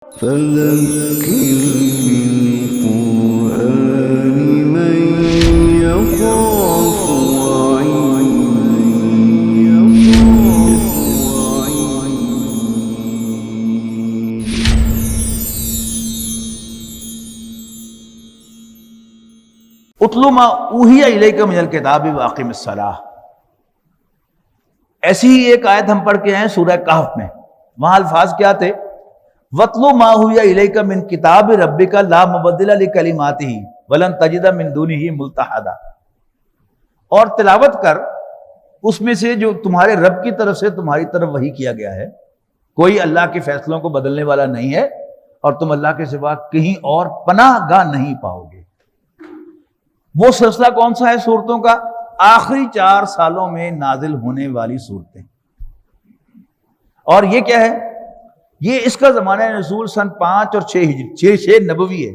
فذكر بالقرآن من يخاف اتلو ما اوحی الیک من الکتاب واقم الصلاۃ، ایسی ہی ایک آیت ہم پڑھ کے ہیں سورہ کہف میں، وہاں الفاظ کیا تھے؟ وَاتْلُ مَا أُوحِیَ إِلَيْكَ مِنْ كِتَابِ رَبِّكَ لَا مُبَدِّلَ لِكَلِمَاتِهِ وَلَن تَجِدَ مِن دُونِهِ مُلْتَحَدًا، اور تلاوت کر اس میں سے جو تمہارے رب کی طرف سے تمہاری طرف وحی کیا گیا ہے، کوئی اللہ کے فیصلوں کو بدلنے والا نہیں ہے، اور تم اللہ کے سوا کہیں اور پناہ گاہ نہیں پاؤ گے۔ وہ سلسلہ کون سا ہے سورتوں کا؟ آخری 4 سالوں میں نازل ہونے والی صورتیں۔ اور یہ کیا ہے؟ یہ اس کا زمانہ نزول سن 5 اور 6 ہجری، 6 نبوی ہے۔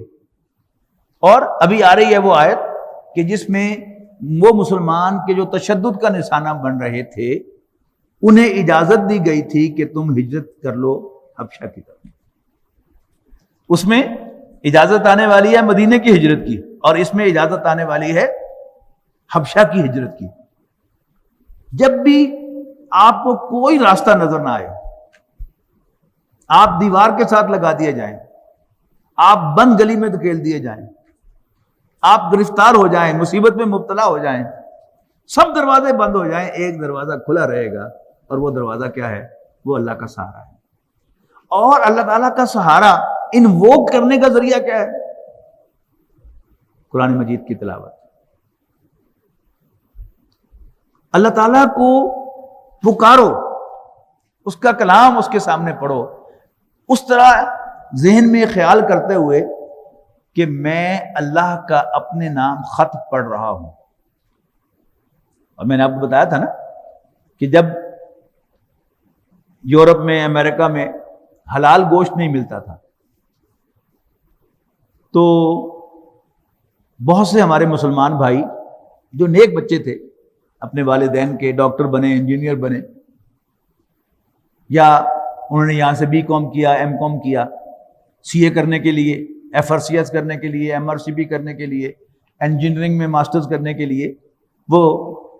اور ابھی آ رہی ہے وہ آیت کہ جس میں وہ مسلمان کے جو تشدد کا نشانہ بن رہے تھے انہیں اجازت دی گئی تھی کہ تم ہجرت کر لو حبشہ کی طرف۔ اس میں اجازت آنے والی ہے مدینے کی ہجرت کی، اور اس میں اجازت آنے والی ہے حبشہ کی ہجرت کی۔ جب بھی آپ کو کوئی راستہ نظر نہ آئے، آپ دیوار کے ساتھ لگا دیے جائیں، آپ بند گلی میں دھکیل دیے جائیں، آپ گرفتار ہو جائیں، مصیبت میں مبتلا ہو جائیں، سب دروازے بند ہو جائیں، ایک دروازہ کھلا رہے گا، اور وہ دروازہ کیا ہے؟ وہ اللہ کا سہارا ہے۔ اور اللہ تعالیٰ کا سہارا انووک کرنے کا ذریعہ کیا ہے؟ قرآن مجید کی تلاوت۔ اللہ تعالیٰ کو پکارو، اس کا کلام اس کے سامنے پڑھو، اس طرح ذہن میں خیال کرتے ہوئے کہ میں اللہ کا اپنے نام خط پڑھ رہا ہوں۔ اور میں نے آپ کو بتایا تھا نا کہ جب یورپ میں، امریکہ میں حلال گوشت نہیں ملتا تھا تو بہت سے ہمارے مسلمان بھائی جو نیک بچے تھے، اپنے والدین کے، ڈاکٹر بنے، انجینئر بنے، یا انہوں نے یہاں سے بی کام کیا، ایم کام کیا، سی اے کرنے کے لیے، ایف آر سی ایس کرنے کے لیے، ایم آر سی بی کرنے کے لیے، انجینئرنگ میں ماسٹرز کرنے کے لیے وہ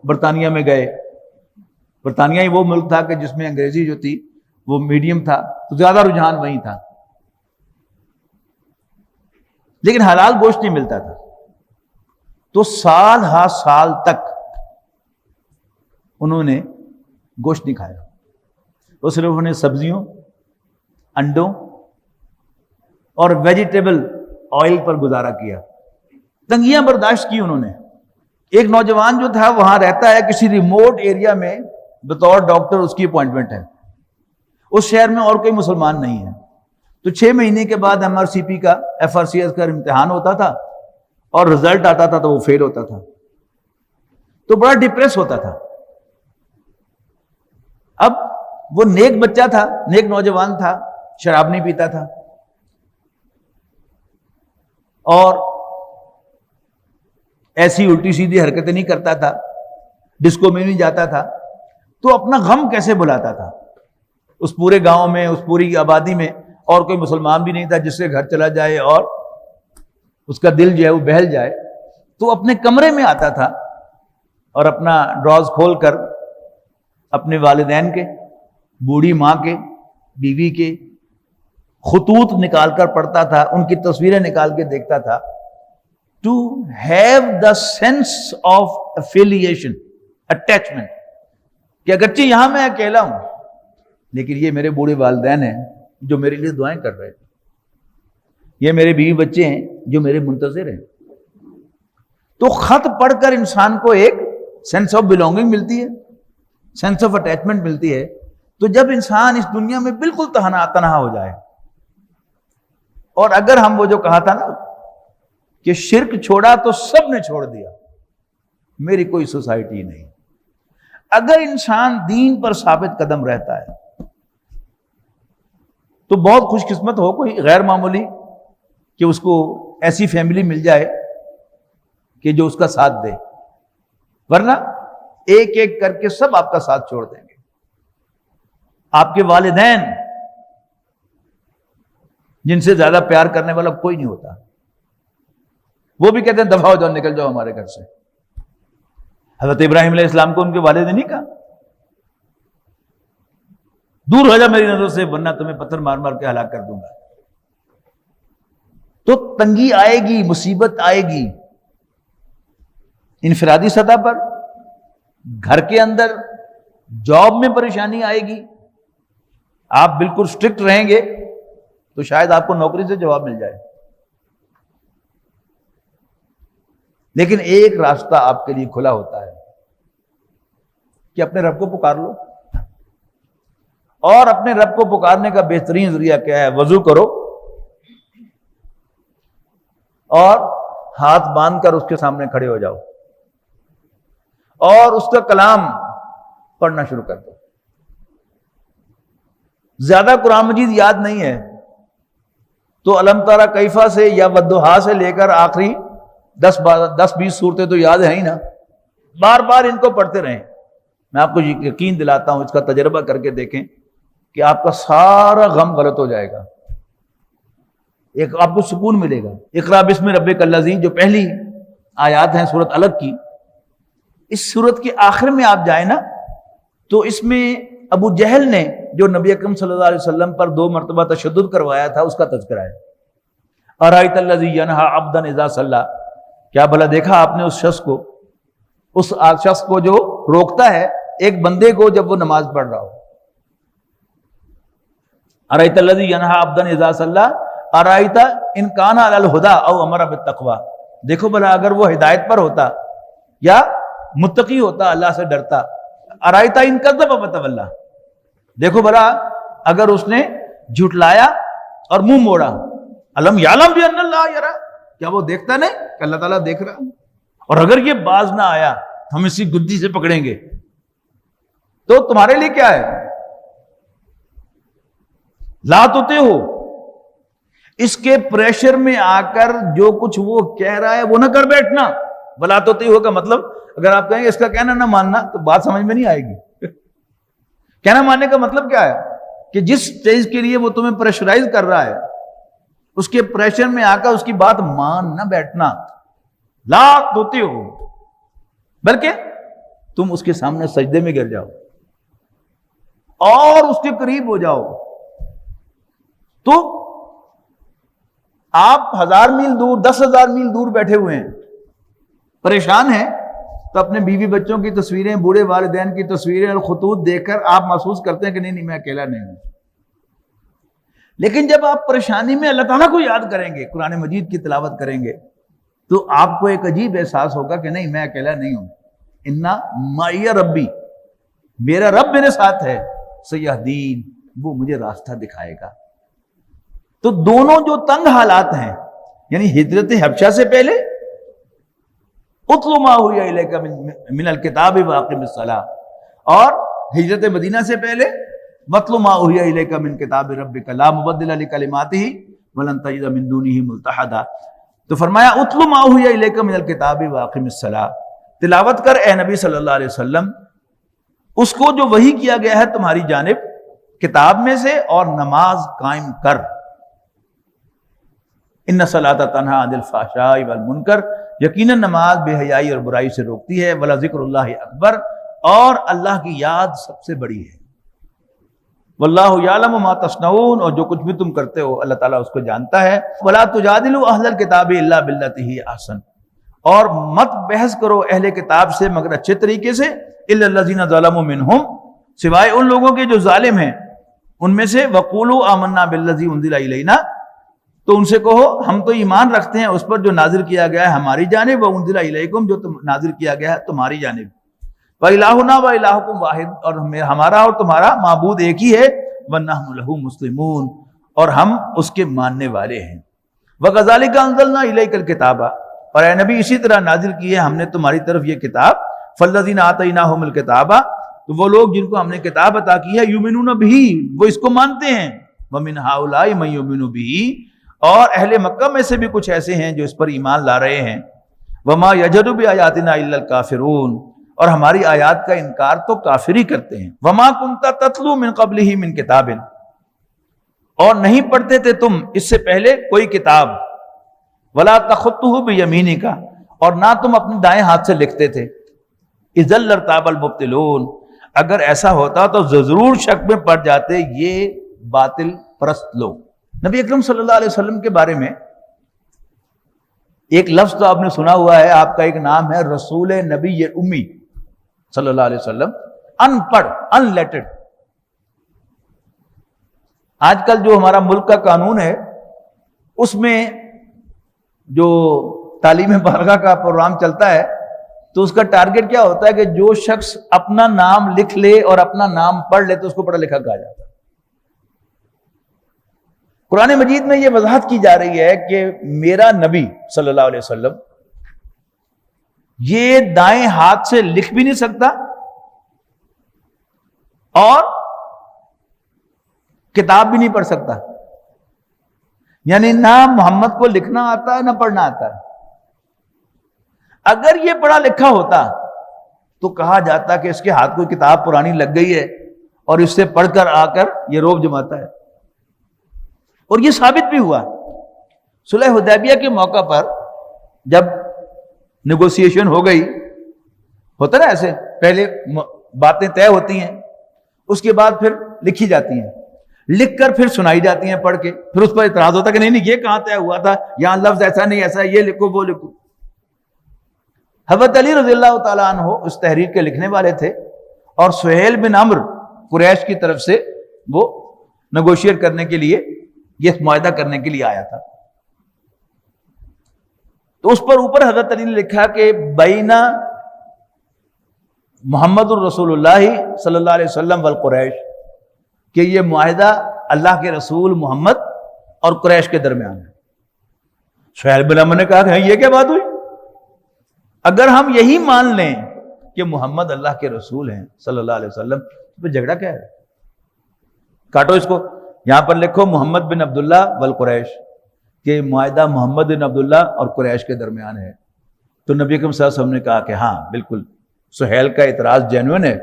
برطانیہ میں گئے۔ برطانیہ ہی وہ ملک تھا کہ جس میں انگریزی جو تھی وہ میڈیم تھا، تو زیادہ رجحان وہیں تھا، لیکن حلال گوشت نہیں ملتا تھا۔ تو سال ہا سال تک انہوں نے گوشت نہیں کھایا، وہ صرف انہوں نے سبزیوں، انڈوں اور ویجیٹیبل آئل پر گزارا کیا، تنگیاں برداشت کی انہوں نے۔ ایک نوجوان جو تھا وہاں رہتا ہے کسی ریموٹ ایریا میں، بطور ڈاکٹر اس کی اپوائنٹمنٹ ہے، اس شہر میں اور کوئی مسلمان نہیں ہے، تو 6 مہینے کے بعد ایم آر سی پی کا، ایف آر سی ایس کا امتحان ہوتا تھا، اور رزلٹ آتا تھا تو وہ فیل ہوتا تھا، تو بڑا ڈپریس ہوتا تھا۔ اب وہ نیک بچہ تھا، نیک نوجوان تھا، شراب نہیں پیتا تھا، اور ایسی الٹی سیدھی حرکتیں نہیں کرتا تھا، ڈسکو میں نہیں جاتا تھا، تو اپنا غم کیسے بھلاتا تھا؟ اس پورے گاؤں میں، اس پوری آبادی میں اور کوئی مسلمان بھی نہیں تھا جس سے گھر چلا جائے اور اس کا دل جو ہے وہ بہل جائے۔ تو اپنے کمرے میں آتا تھا اور اپنا ڈراز کھول کر اپنے والدین کے، بوڑھی ماں کے، بیوی کے خطوط نکال کر پڑھتا تھا، ان کی تصویریں نکال کے دیکھتا تھا، to have the sense of affiliation, attachment, کہ اگرچہ یہاں میں اکیلا ہوں لیکن یہ میرے بوڑھے والدین ہیں جو میرے لیے دعائیں کر رہے ہیں، یہ میرے بیوی بچے ہیں جو میرے منتظر ہیں۔ تو خط پڑھ کر انسان کو ایک سینس آف بلونگنگ ملتی ہے، سینس آف اٹیچمنٹ ملتی ہے۔ تو جب انسان اس دنیا میں بالکل تنہا ہو جائے، اور اگر ہم وہ جو کہا تھا نا کہ شرک چھوڑا تو سب نے چھوڑ دیا، میری کوئی سوسائٹی نہیں، اگر انسان دین پر ثابت قدم رہتا ہے تو بہت خوش قسمت ہو، کوئی غیر معمولی، کہ اس کو ایسی فیملی مل جائے کہ جو اس کا ساتھ دے، ورنہ ایک ایک کر کے سب آپ کا ساتھ چھوڑ دیں گے۔ آپ کے والدین جن سے زیادہ پیار کرنے والا کوئی نہیں ہوتا. وہ بھی کہتے ہیں دفع ہو جاؤ، نکل جاؤ ہمارے گھر سے. حضرت ابراہیم علیہ السلام کو ان کے والد نے نہیں کہا دور ہو جا میری نظر سے ورنہ تمہیں پتھر مار مار کے ہلاک کر دوں گا. تو تنگی آئے گی، مصیبت آئے گی، انفرادی سطح پر، گھر کے اندر، جاب میں پریشانی آئے گی. آپ بالکل سٹرکٹ رہیں گے تو شاید آپ کو نوکری سے جواب مل جائے. لیکن ایک راستہ آپ کے لیے کھلا ہوتا ہے کہ اپنے رب کو پکار لو. اور اپنے رب کو پکارنے کا بہترین ذریعہ کیا ہے؟ وضو کرو اور ہاتھ باندھ کر اس کے سامنے کھڑے ہو جاؤ اور اس کا کلام پڑھنا شروع کر دو. زیادہ قرآن مجید یاد نہیں ہے تو علم ترى کیف سے یا والضحیٰ سے لے کر آخری 10-20 صورتیں تو یاد ہیں ہی نا. بار بار ان کو پڑھتے رہیں. میں آپ کو یقین دلاتا ہوں، اس کا تجربہ کر کے دیکھیں کہ آپ کا سارا غم غلط ہو جائے گا. ایک آپ کو سکون ملے گا. اقرا بسم ربک الذی، جو پہلی آیات ہیں سورت الگ کی، اس سورت کے آخر میں آپ جائیں نا تو اس میں ابو جہل نے جو نبی اکرم صلی اللہ علیہ وسلم پر 2 مرتبہ تشدد کروایا تھا اس کا تذکرہ ہے. ارایت الذی ینہی عبدا اذا صلی، کیا بھلا دیکھا آپ نے اس شخص کو جو روکتا ہے ایک بندے کو جب وہ نماز پڑھ رہا ہو. ارایت الذی ینہی عبدا اذا صلی ارایت ان کان علی الہدی او امر بالتقوی، دیکھو بھلا اگر وہ ہدایت پر ہوتا یا متقی ہوتا، اللہ سے ڈرتا. ارایت ان کذب وتولی، دیکھو بھلا اگر اس نے جھٹلایا اور منہ موڑا. الم یعلم بان اللہ یری، کیا وہ دیکھتا نہیں کہ اللہ تعالیٰ دیکھ رہا؟ اور اگر یہ باز نہ آیا تو ہم اسی گدی سے پکڑیں گے. تو تمہارے لیے کیا ہے؟ لا تطیع ہو، اس کے پریشر میں آ کر جو کچھ وہ کہہ رہا ہے وہ نہ کر بیٹھنا. ولا تطیع ہو کا مطلب اگر آپ کہیں گے اس کا کہنا نہ ماننا تو بات سمجھ میں نہیں آئے گی. کہنا ماننے کا مطلب کیا ہے کہ جس چیز کے لیے وہ تمہیں پریشرائز کر رہا ہے اس کے پریشر میں آ کر اس کی بات مان نہ بیٹھنا. لا تطیع ہو، بلکہ تم اس کے سامنے سجدے میں گر جاؤ اور اس کے قریب ہو جاؤ. تو آپ 1000 میل دور، 10,000 میل دور بیٹھے ہوئے ہیں، پریشان ہیں، تو اپنے بیوی بچوں کی تصویریں، بوڑھے والدین کی تصویریں اور خطوط دیکھ کر آپ محسوس کرتے ہیں کہ نہیں میں اکیلا نہیں ہوں. لیکن جب آپ پریشانی میں اللہ تعالیٰ کو یاد کریں گے، قرآن مجید کی تلاوت کریں گے، تو آپ کو ایک عجیب احساس ہوگا کہ نہیں میں اکیلا نہیں ہوں. انا معی ربی، میرا رب میرے ساتھ ہے. سیہدین، وہ مجھے راستہ دکھائے گا. تو دونوں جو تنگ حالات ہیں، یعنی ہجرت حبشہ سے پہلے اتلو ما اوحی الیک من الکتاب واقم الصلاۃ، اور ہجرت مدینہ سے پہلے واتلو ما اوحی الیک من کتاب ربک لا مبدل لکلماتہ ولن تجد من دونہ ملتحدا. تو فرمایا اتلو ما اوحی الیک من الکتاب واقم الصلاۃ، تلاوت کر اے نبی صلی اللہ علیہ وسلم اس کو جو وحی کیا گیا ہے تمہاری جانب کتاب میں سے، اور نماز قائم کر. ان الصلاۃ تنہی عن الفحشاء والمنکر، یقیناً نماز بے حیائی اور برائی سے روکتی ہے. ولا ذکر اللہ اکبر، اور اللہ کی یاد سب سے بڑی ہے. واللہ یعلم ما تصنعون، اور جو کچھ بھی تم کرتے ہو اللہ تعالیٰ اس کو جانتا ہے. ولا تجادلوا اہل الکتاب الا بالتي هي احسن، اور مت بحث کرو اہل کتاب سے مگر اچھے طریقے سے. الا الذين ظلموا منهم، سوائے ان لوگوں کے جو ظالم ہیں ان میں سے. وقولوا آمنا بالذي انزل الینا، تو ان سے کہو ہم تو ایمان رکھتے ہیں اس پر جو نازل کیا گیا ہے ہماری جانب. وانزل الیکم، جو نازل کیا گیا ہے تمہاری جانب. وَإِلَٰهُنَا وَإِلَٰهُكُمْ واحد، اور ہمارا اور تمہارا معبود ایک ہی ہے. وَنَحْنُ لَهُ مُسْلِمُونَ، اور ہم اس کے ماننے والے ہیں. وَكَذَلِكَ أَنزَلْنَا إِلَيْكَ الْكِتَابَ، اور اے نبی اسی طرح نازل کی ہے ہم نے تمہاری طرف یہ کتاب. فَالَّذِينَ آتَيْنَاهُمُ الْكِتَابَ، تو وہ لوگ جن کو ہم نے کتاب عطا کی ہے. يُؤْمِنُونَ بِهِ، وہ اس کو مانتے ہیں. وَمِنْ هَؤُلَاءِ مَن يُؤْمِنُ بِهِ، اور اہل مکہ میں سے بھی کچھ ایسے ہیں جو اس پر ایمان لا رہے ہیں. وما یجحد بآیاتنا الا الکافرون، اور ہماری آیات کا انکار تو کافر ہی کرتے ہیں. وما کنت تتلو من قبلہ من کتاب، اور نہیں پڑھتے تھے تم اس سے پہلے کوئی کتاب، ولا تخطہ بیمینک، اور نہ تم اپنے دائیں ہاتھ سے لکھتے تھے، اذا لارتاب المبطلون، اگر ایسا ہوتا تو ضرور شک میں پڑ جاتے یہ باطل پرست لوگ۔ نبی اکرم صلی اللہ علیہ وسلم کے بارے میں ایک لفظ تو آپ نے سنا ہوا ہے، آپ کا ایک نام ہے رسول نبی امی صلی اللہ علیہ وسلم، ان پڑھ، ان لیٹرڈ۔ آج کل جو ہمارا ملک کا قانون ہے اس میں جو تعلیم بالغہ کا پروگرام چلتا ہے تو اس کا ٹارگٹ کیا ہوتا ہے کہ جو شخص اپنا نام لکھ لے اور اپنا نام پڑھ لے تو اس کو پڑھا لکھا کہا جاتا ہے۔ قرآن مجید میں یہ وضاحت کی جا رہی ہے کہ میرا نبی صلی اللہ علیہ وسلم یہ دائیں ہاتھ سے لکھ بھی نہیں سکتا اور کتاب بھی نہیں پڑھ سکتا، یعنی نہ محمد کو لکھنا آتا ہے نہ پڑھنا آتا ہے۔ اگر یہ پڑھا لکھا ہوتا تو کہا جاتا کہ اس کے ہاتھ کوئی کتاب پرانی لگ گئی ہے اور اس سے پڑھ کر آ کر یہ روب جماتا ہے، اور یہ ثابت بھی ہوا۔ صلح حدیبیہ کے موقع پر جب نیگوسیشن ہو گئی، ہوتا نا ایسے، پہلے باتیں طے ہوتی ہیں، اس کے بعد پھر لکھی جاتی ہیں، لکھ کر پھر سنائی جاتی ہیں پڑھ کے، پھر اس پر اعتراض ہوتا ہے کہ نہیں یہ کہاں طے ہوا تھا، یہاں لفظ ایسا نہیں، ایسا یہ لکھو وہ لکھو۔ حضرت علی رضی اللہ تعالیٰ عنہ اس تحریر کے لکھنے والے تھے، اور سہیل بن عمرو قریش کی طرف سے وہ نیگوشیٹ کرنے کے لیے، یہ معاہدہ کرنے کے لیے آیا تھا۔ تو اس پر اوپر حضرت علی نے لکھا کہ بینا محمد الرسول اللہ صلی اللہ علیہ وسلم والقریش، کہ یہ معاہدہ اللہ کے رسول محمد اور قریش کے درمیان ہے۔ سہیل بن عمرو نے کہا کہ یہ کیا بات ہوئی؟ اگر ہم یہی مان لیں کہ محمد اللہ کے رسول ہیں صلی اللہ علیہ وسلم، تو پھر جھگڑا کیا ہے؟ کاٹو اس کو، یہاں پر لکھو محمد بن عبداللہ والقریش، کہ معاہدہ محمد بن عبداللہ اور قریش کے درمیان ہے۔ تو نبی اکرم صلی اللہ علیہ وسلم نے کہا کہ ہاں بالکل سہیل کا اعتراض جینوئن ہے۔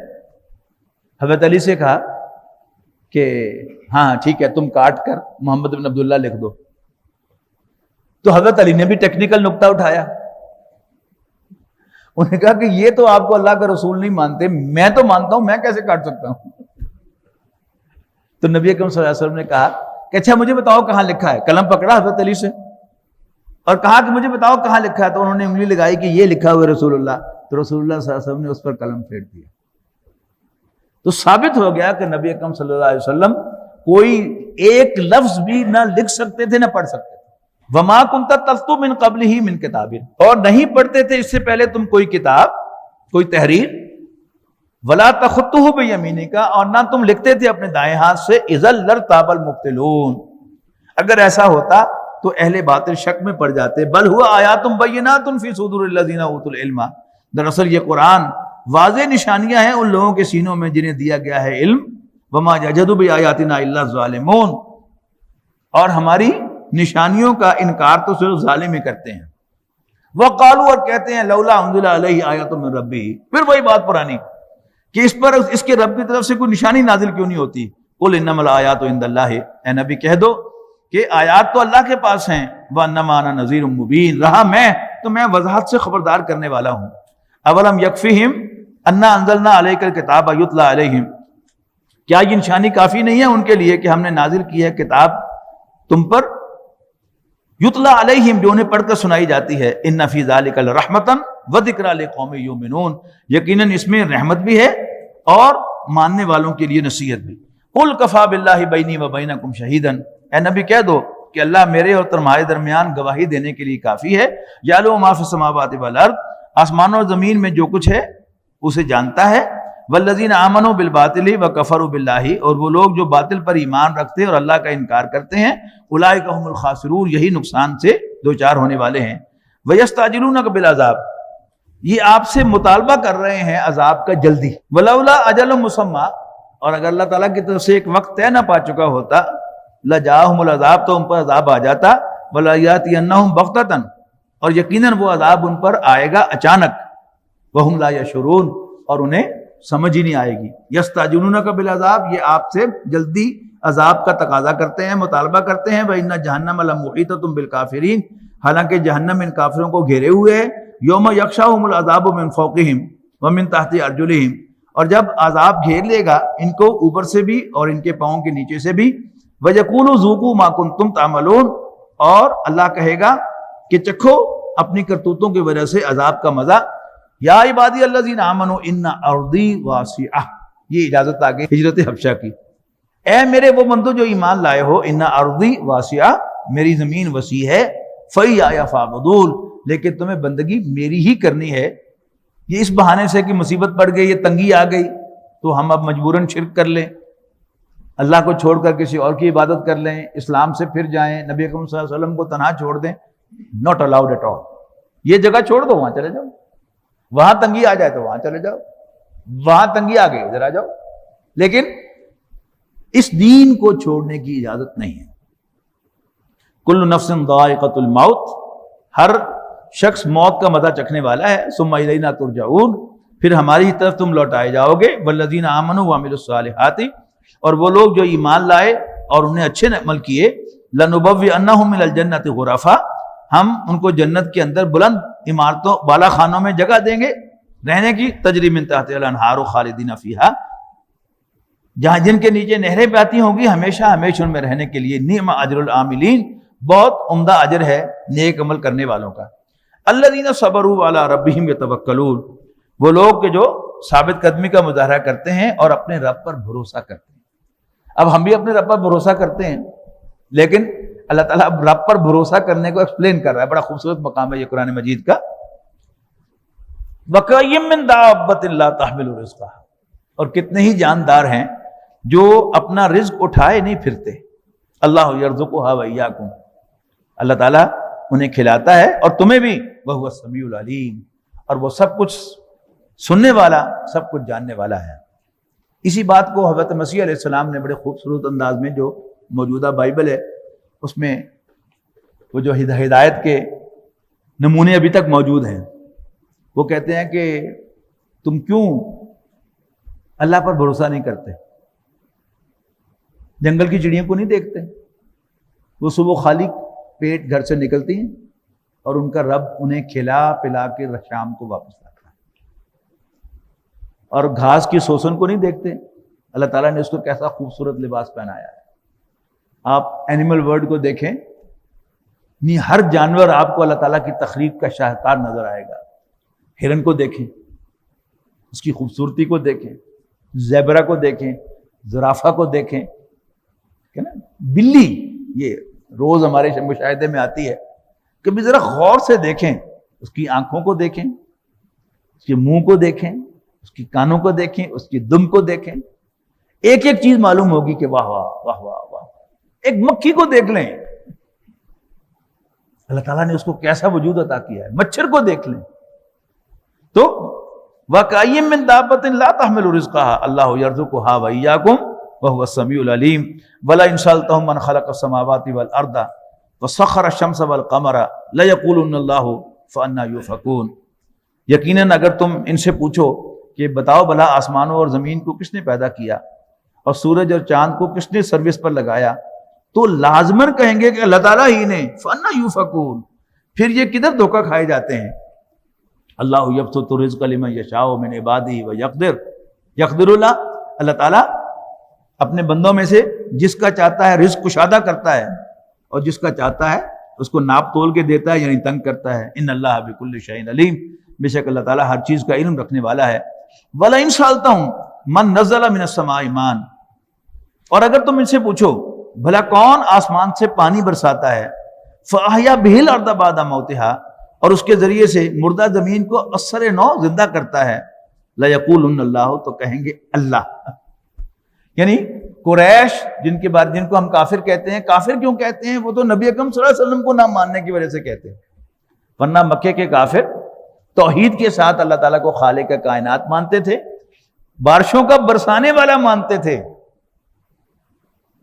حضرت علی سے کہا کہ ہاں ٹھیک ہے، تم کاٹ کر محمد بن عبداللہ لکھ دو۔ تو حضرت علی نے بھی ٹیکنیکل نقطہ اٹھایا، انہوں نے کہا کہ یہ تو آپ کو اللہ کا رسول نہیں مانتے، میں تو مانتا ہوں، میں کیسے کاٹ سکتا ہوں؟ تو نبی اکرم صلی اللہ علیہ وسلم نے کہا کہ اچھا مجھے بتاؤ کہاں لکھا ہے۔ قلم پکڑا حضرت علی سے اور کہا کہ مجھے بتاؤ کہاں لکھا ہے، تو انہوں نے انگلی لگائی کہ یہ لکھا ہوا ہے رسول اللہ، تو رسول اللہ صلی اللہ علیہ وسلم نے اس پر قلم پھیر دیا۔ تو ثابت ہو گیا کہ نبی اکرم صلی اللہ علیہ وسلم کوئی ایک لفظ بھی نہ لکھ سکتے تھے نہ پڑھ سکتے تھے۔ وما كنت تتلو من قبلہ من کتاب، اور نہیں پڑھتے تھے اس سے پہلے تم کوئی کتاب، کوئی تحریر، ولا تخطہ بیمینک، اور نہ تم لکھتے تھے اپنے دائیں ہاتھ سے، اذا لارتاب المبطلون، اگر ایسا ہوتا تو اہل باطل شک میں پڑ جاتے۔ بل ہوا آیات بینات فی صدور الذین اوتوا العلم، دراصل یہ قرآن واضح نشانیاں ہیں ان لوگوں کے سینوں میں جنہیں دیا گیا ہے علم۔ وما یجحد بآیاتنا الا الظالمون، اور ہماری نشانیوں کا انکار تو صرف ظالم ہی کرتے ہیں۔ وقالوا، اور کہتے ہیں، لولا انزل علیہ آیۃ من ربہ، پھر وہی بات پرانی کہ اس پر اس کے رب کی طرف سے کوئی نشانی نازل کیوں نہیں ہوتی۔ قل انما الآیات عند اللہ، اے نبی کہہ دو کہ آیات تو اللہ کے پاس ہیں، وانما انا نذیر مبین، رہا میں تو میں وضاحت سے خبردار کرنے والا ہوں۔ اولم یکفہم انا انزلنا الیک الکتاب یتلی علیہم، کیا یہ نشانی کافی نہیں ہے ان کے لیے کہ ہم نے نازل کی ہے کتاب تم پر، یتلی علیہم، جو انہیں پڑھ کر سنائی جاتی ہے، ان فی ذلک لرحمۃ وذکری لقوم یؤمنون، یقیناً اس میں رحمت بھی ہے اور ماننے والوں کے لیے نصیحت بھی۔ قل کفی باللہ بینی وبینکم شہیدا، اے نبی کہہ دو کہ اللہ میرے اور تمہارے درمیان گواہی دینے کے لیے کافی ہے۔ یعلم ما فی السماوات والارض، آسمانوں اور زمین میں جو کچھ ہے اسے جانتا ہے۔ والذین آمنوا بالباطل وکفروا باللہ، اور وہ لوگ جو باطل پر ایمان رکھتے اور اللہ کا انکار کرتے ہیں، اولئک هم الخاسرون، یہی نقصان سے دوچار ہونے والے ہیں۔ ویستعجلونک بالعذاب، یہ آپ سے مطالبہ کر رہے ہیں عذاب کا جلدی۔ ولولا اجل مسمى، اور اگر اللہ تعالیٰ کی طرف سے ایک وقت طے نہ پا چکا ہوتا، لجاءہم العذاب، تو ان پر عذاب آ جاتا، ولیاتینہم بغتۃ، اور یقیناً وہ عذاب ان پر آئے گا اچانک، وہم لا یشعرون، اور انہیں سمجھ ہی نہیں آئے گی۔ یستعجلونک بالعذاب، یہ آپ سے جلدی عذاب کا تقاضا کرتے ہیں، مطالبہ کرتے ہیں. وَإِنَّ جَهَنَّمَ لَمُحِيطَةٌ بِالْكَافِرِينَ، حالانکہ جہنم ان کافروں کو گھیرے ہوئے ہے. یوم یغشاہم العذاب من فوقہم ومن تحت ارجلہم، اور جب عذاب گھیر لے گا ان کو اوپر سے بھی اور ان کے پاؤں کے نیچے سے بھی. وَيَقُولُ ذُوقُوا مَا كُنتُمْ تَعْمَلُونَ، اور اللہ کہے گا کہ چکھو اپنی کرتوتوں کی وجہ سے عذاب کا مزہ. یا عبادی الذین آمنوا ان ارضی واسعہ، یہ اجازت آگے ہجرت حبشہ کی. اے میرے وہ بندو جو ایمان لائے ہو، ان ارضی واسعہ، میری زمین وسیع ہے. فَإِيَّايَ فَاعْبُدُونِ، لیکن تمہیں بندگی میری ہی کرنی ہے. یہ اس بہانے سے کہ مصیبت پڑ گئی، یہ تنگی آ گئی تو ہم اب مجبوراً شرک کر لیں، اللہ کو چھوڑ کر کسی اور کی عبادت کر لیں، اسلام سے پھر جائیں، نبی اکرم صلی اللہ علیہ وسلم کو تنہا چھوڑ دیں. Not allowed at all. یہ جگہ چھوڑ دو، وہاں چلے جاؤ. وہاں تنگی آ جائے تو وہاں چلے جاؤ، وہاں تنگی آ گئی ادھر آ جاؤ، لیکن اس دین کو چھوڑنے کی اجازت نہیں ہے. کل نفس ذائقۃ الموت، ہر شخص موت کا مزہ چکھنے والا ہے. ثم الینا ترجعون، پھر ہماری طرف تم لوٹائے جاؤ گے. والذین آمنوا وعملوا الصالحات، اور وہ لوگ جو ایمان لائے اور انہیں اچھے عمل کیے. لنبوئنہم من الجنۃ غرفا، ہم ان کو جنت کے اندر بلند عمارتوں بالا خانوں میں جگہ دیں گے رہنے کی. تجری من تحتہا الانہار خالدین فیہا، جہاں جن کے نیچے نہریں بہتی ہوں گی ہمیشہ ہمیشہ ان میں رہنے کے لیے. نعم اجر العاملین، بہت عمدہ اجر ہے نیک عمل کرنے والوں کا. الذین صبروا علی ربہم یتوکلون، وہ لوگ کہ جو ثابت قدمی کا مظاہرہ کرتے ہیں اور اپنے رب پر بھروسہ کرتے ہیں. اب ہم بھی اپنے رب پر بھروسہ کرتے ہیں، لیکن اللہ تعالیٰ اب رب پر بھروسہ کرنے کو ایکسپلین کر رہا ہے. بڑا خوبصورت مقام ہے یہ قرآن مجید کا. وَكَأَيٍّ مِّن دَابَّةٍ لَا تَحْمِلُ رِزْقَهَا، اور کتنے ہی جاندار ہیں جو اپنا رزق اٹھائے نہیں پھرتے. اللہ یرزقها وإیاکم، اللہ تعالیٰ انہیں کھلاتا ہے اور تمہیں بھی. وَهُوَ السَّمِيعُ الْعَلِيمُ، اور وہ سب کچھ سننے والا، سب کچھ جاننے والا ہے. اسی بات کو حضرت مسیح علیہ السلام نے بڑے خوبصورت انداز میں، جو موجودہ بائبل ہے اس میں وہ جو ہدایت کے نمونے ابھی تک موجود ہیں، وہ کہتے ہیں کہ تم کیوں اللہ پر بھروسہ نہیں کرتے؟ جنگل کی چڑیوں کو نہیں دیکھتے؟ وہ صبح خالی پیٹ گھر سے نکلتی ہیں اور ان کا رب انہیں کھلا پلا کے شام کو واپس لاتا ہے. اور گھاس کی سوسن کو نہیں دیکھتے؟ اللہ تعالیٰ نے اس کو کیسا خوبصورت لباس پہنایا ہے. آپ اینیمل ورلڈ کو دیکھیں، ہر جانور آپ کو اللہ تعالیٰ کی تخلیق کا شاہکار نظر آئے گا. ہرن کو دیکھیں، اس کی خوبصورتی کو دیکھیں، زیبرا کو دیکھیں، زرافہ کو دیکھیں، کہ نا بلی یہ روز ہمارے مشاہدے میں آتی ہے، کبھی ذرا غور سے دیکھیں، اس کی آنکھوں کو دیکھیں، اس کے منہ کو دیکھیں، اس کی کانوں کو دیکھیں، اس کی دم کو دیکھیں، ایک ایک چیز معلوم ہوگی کہ واہ واہ واہ واہ واہ. ایک مکھی کو دیکھ لیں، اللہ تعالیٰ نے اس کو کیسا وجود عطا کیا ہے. مچھر کو دیکھ لیں. تو وَكَأَيٍّ مِّن دَابَّةٍ لَا تَحْمِلُ رِزْقَهَا اللَّهُ يَرْزُقُهَا وَإِيَّاكُمْ وَهُوَ السَّمِيعُ الْعَلِيمُ وَلَئِن سَأَلْتَهُم مَّنْ خَلَقَ السَّمَاوَاتِ وَالْأَرْضَ وَسَخَّرَ الشَّمْسَ وَالْقَمَرَ لَيَقُولُنَّ اللَّهُ فَأَنَّىٰ يُؤْفَكُونَ، یقیناً اگر تم ان سے پوچھو کہ بتاؤ بھلا آسمانوں اور زمین کو کس نے پیدا کیا اور سورج اور چاند کو کس نے سروس پر لگایا، تو لازماً کہیں گے کہ اللہ تعالیٰ ہی نے. فَأَنَّىٰ يُؤْفَكُونَ، پھر یہ کدھر دھوکہ کھائے جاتے ہیں. اللہ یبسط الرزق لمن یشاء من عبادہ ویقدر، یقدر اللہ، اللہ تعالیٰ اپنے بندوں میں سے جس کا چاہتا ہے رزق کشادہ کرتا ہے اور جس کا چاہتا ہے اس کو ناپ تول کے دیتا ہے، یعنی تنگ کرتا ہے. ان اللہ بکل شیء علیم، بے شک اللہ تعالیٰ ہر چیز کا علم رکھنے والا ہے. وَلَئِن سَأَلْتَهُم مَّن نَّزَّلَ مِنَ السَّمَاءِ مَاءً، اور اگر تم ان سے پوچھو بھلا کون آسمان سے پانی برساتا ہے، فَأَحْيَا بِهِ الْأَرْضَ بَعْدَ مَوْتِهَا، اور اس کے ذریعے سے مردہ زمین کو اثر نو زندہ کرتا ہے، لَيَقُولُنَّ اللَّهُ، تو کہیں گے اللہ. یعنی قریش جن کے بارے جن کو ہم کافر کہتے ہیں، کافر کیوں کہتے ہیں؟ وہ تو نبی اکرم صلی اللہ علیہ وسلم کو نہ ماننے کی وجہ سے کہتے ہیں، ورنہ مکے کے کافر توحید کے ساتھ اللہ تعالیٰ کو خالق کائنات مانتے تھے، بارشوں کا برسانے والا مانتے تھے.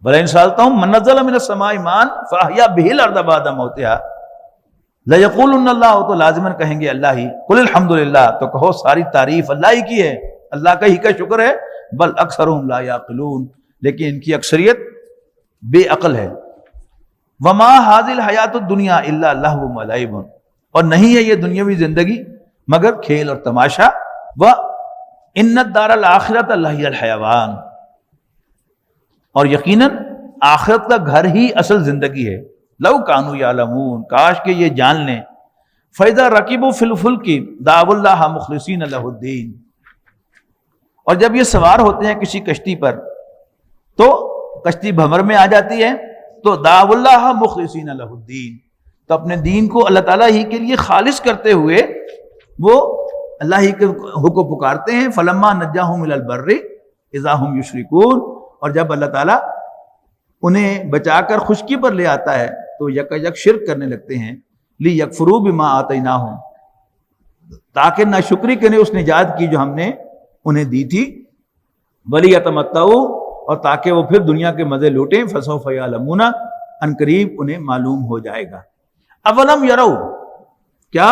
وَلَئِن سَأَلْتَهُم مَّن نَّزَّلَ مِنَ السَّمَاءِ مَاءً فَأَحْيَا بِهِ الْأَرْضَ بَعْدَ مَوْتِهَا لَيَقُولُنَّ اللَّهُ، تو لازماً کہیں گے اللہ ہی. قُلِ الْحَمْدُ لِلَّهِ، تو کہو ساری تعریف اللہ ہی کی ہے، اللہ کا ہی کا شکر ہے. بل اکثرهم لا یعقلون، لیکن ان کی اکثریت بے عقل ہے. وما حاضل حیات الدنیا الا لہو و لعب، اور نہیں ہے یہ دنیاوی زندگی مگر کھیل اور تماشا. وان الدار الاخرۃ لہی الحیوان، اور یقیناً آخرت کا گھر ہی اصل زندگی ہے. لو کانوا یعلمون، کاش کہ یہ جان لیں. فَإِذَا رَكِبُوا فِي الْفُلْكِ دَعَوُا اللَّهَ مُخْلِصِينَ لَهُ الدِّينَ، اور جب یہ سوار ہوتے ہیں کسی کشتی پر تو کشتی بھنور میں آ جاتی ہے تو دعوا اللہ مخلصین لہ الدین، تو اپنے دین کو اللہ تعالیٰ ہی کے لیے خالص کرتے ہوئے وہ اللہ ہی کے حکم پکارتے ہیں. فلما نجاہم الی البر اذا ہم یشرکون، اور جب اللہ تعالیٰ انہیں بچا کر خشکی پر لے آتا ہے تو یک یک شرک کرنے لگتے ہیں. لیکفروا بما آتیناہم، تاکہ ناشکری کریں اس نجات کی جو ہم نے انہیں دی تھی. ولیتمتعوا، اور تاکہ وہ پھر دنیا کے مزے لوٹیں. فسوف یعلمون، ان قریب انہیں معلوم ہو جائے گا. اولم یروا، کیا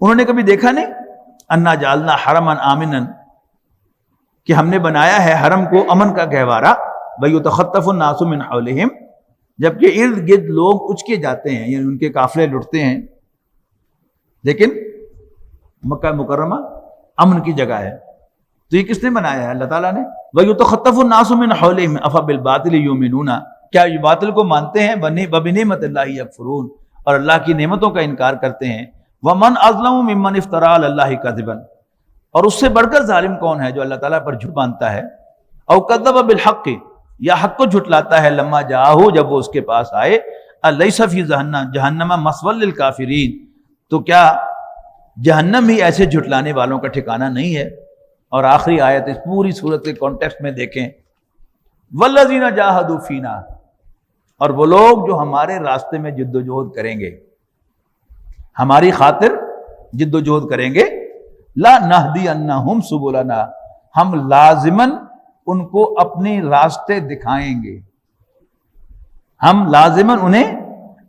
انہوں نے کبھی دیکھا نہیں؟ انا جعلنا حرما آمنا، کہ ہم نے بنایا ہے حرم کو امن کا گہوارہ. ویتخطف الناس من حولہم، جبکہ ارد گرد لوگ اچ کے جاتے ہیں، یعنی ان کے قافلے لٹتے ہیں. لیکن مکہ مکرمہ امن کی جگہ ہے، تو یہ کس نے بنایا ہے؟ اللہ تعالیٰ نے. وَيُتَخَطَّفُ النَّاسُ مِنْ حَوْلِهِمْ أَفَبِالْبَاطِلِ يُؤْمِنُونَ، کیا یہ باطل کو مانتے ہیں؟ وَبِنِعْمَتِ اللَّهِ يَكْفُرُونَ، اور اللہ کی نعمتوں کا انکار کرتے ہیں. وَمَنْ أَظْلَمُ مِمَّنِ افْتَرَىٰ عَلَى اللَّهِ كَذِبًا، اور اس سے بڑھ کر ظالم کون ہے جو اللہ تعالیٰ پر جھوٹ باندھتا ہے. أَوْ كَذَّبَ بِالْحَقِّ، یا حق کو جھٹلاتا ہے. لما جاءہ، جب وہ اس کے پاس آئے. أَلَيْسَ فِي جَهَنَّمَ مَثْوًى لِلْكَافِرِينَ، تو کیا جہنم ہی ایسے جھٹلانے والوں کا ٹھکانہ نہیں ہے. اور آخری آیت اس پوری صورت کے کانٹیکسٹ میں دیکھیں. والذین جاہدوا فینا، اور وہ لوگ جو ہمارے راستے میں جد و جہد کریں گے، ہماری خاطر جد و جہد کریں گے. لا نہدینہم سبلنا، ہم لازماً ان کو اپنے راستے دکھائیں گے، ہم لازماً انہیں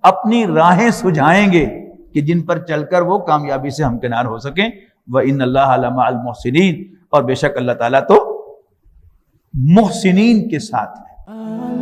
اپنی راہیں سجھائیں گے کہ جن پر چل کر وہ کامیابی سے ہمکنار ہو سکیں. وَإِنَّ اللَّهَ لَمَعَ الْمُحْسِنِينَ، اور بے شک اللہ تعالیٰ تو محسنین کے ساتھ ہے.